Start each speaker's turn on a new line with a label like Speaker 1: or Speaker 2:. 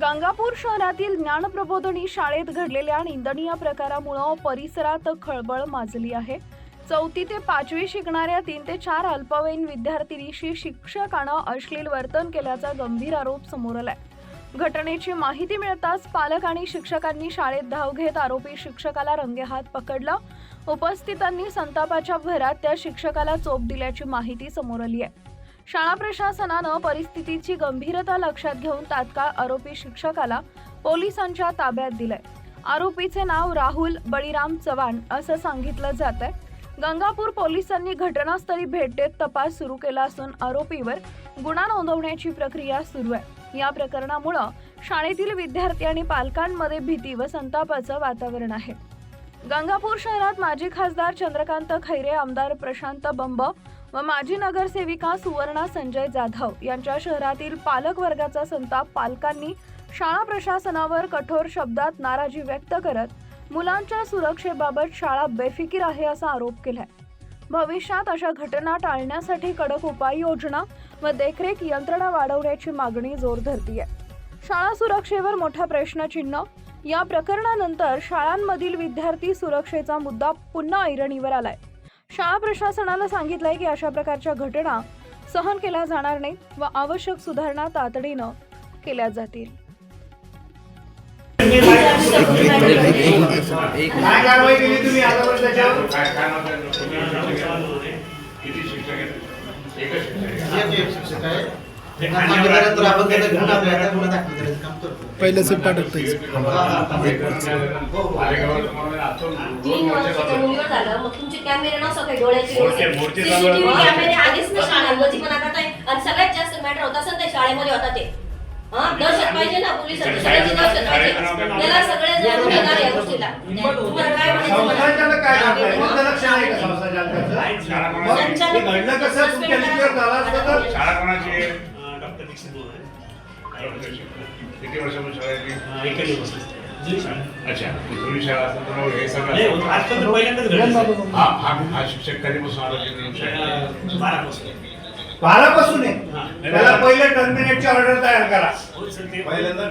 Speaker 1: गंगापूर शहरातील ज्ञानप्रबोधिनी शाळेत घडलेल्या निंदनीय प्रकारामुळे परिसरात खळबळ माजली आहे। 4थी ते 5वी शिकणाऱ्या 3 ते 4 अल्पवयीन विद्यार्थिनीशी शिक्षकानं अश्लील वर्तन केल्याचा गंभीर आरोप समोर आलाय। घटनेची माहिती मिळताच पालक आणि शिक्षकांनी शाळेत धाव घेत आरोपी शिक्षकाला रंगेहात पकडला। उपस्थितांनी संतापाच्या भरात त्या शिक्षकाला चोप दिल्याची माहिती समोर आली आहे। शाळा प्रशासनानं परिस्थितीची गंभीरता लक्षात घेऊन तात्काळ आरोपी शिक्षकाला पोलिसांच्या ताब्यात दिलंय। आरोपीचे नाव राहुल बळीराम चव्हाण असं सांगितलं जातंय। गंगापूर पोलिसांनी घटनास्थळी भेट देत तपास सुरू केला असून आरोपीवर गुन्हा नोंदवण्याची प्रक्रिया सुरू आहे। या प्रकरणामुळे शाळेतील विद्यार्थी आणि पालकांमध्ये भीती व संतापाचं वातावरण आहे। गंगापूर शहरात माजी खासदार चंद्रकांत खैरे, आमदार प्रशांत बंब व माजी नगरसेविका सुवर्णा संजय जाधव यांच्या शहरातील पालक वर्गाचा संताप पालकांनी शाळा प्रशासनावर कठोर शब्दात नाराजी व्यक्त करत मुलांच्या सुरक्षेबाबत शाळा बेफिकीर आहे असा आरोप केलाय। भविष्यात अशा घटना टाळण्यासाठी कडक उपाययोजना व देखरेख यंत्रणा वाढवण्याची मागणी जोर धरतीये। शाळा सुरक्षेवर मोठा प्रश्नचिन्ह। या प्रकरणानंतर शाळांमधील विद्यार्थी सुरक्षेचा मुद्दा पुन्हा ऐरणीवर आलाय। शाळा प्रशासनाला सांगितलंय की अशा प्रकारच्या घटना सहन केल्या जाणार नाहीत व आवश्यक सुधारणा तातडीनं केल्या जातील।
Speaker 2: पहिलं सिट टाकतोय
Speaker 3: सगळ्यात जास्त मॅटर होता सर शाळेमध्ये होता ते दहशत पाहिजे ना पोलिसांची सगळ्याची दहशत पाहिजे त्याला सगळे जबाबदार या गोष्टीला तुम्हाला काय म्हणायचं
Speaker 4: शाळा कोणाची डॉक्टर दीक्षित बोलतोय किती वर्षापासून शाळा एकच वर्ष अच्छा पूर्वी शाळा असताना हे सगळं आजपर्यंत पहिल्यांदाच घडलं हा शिक्षक कधीपासून आला
Speaker 5: 12 पासून आहे त्याला पहिले टर्मिनेटची ऑर्डर तयार करा
Speaker 4: पहिल्यांदा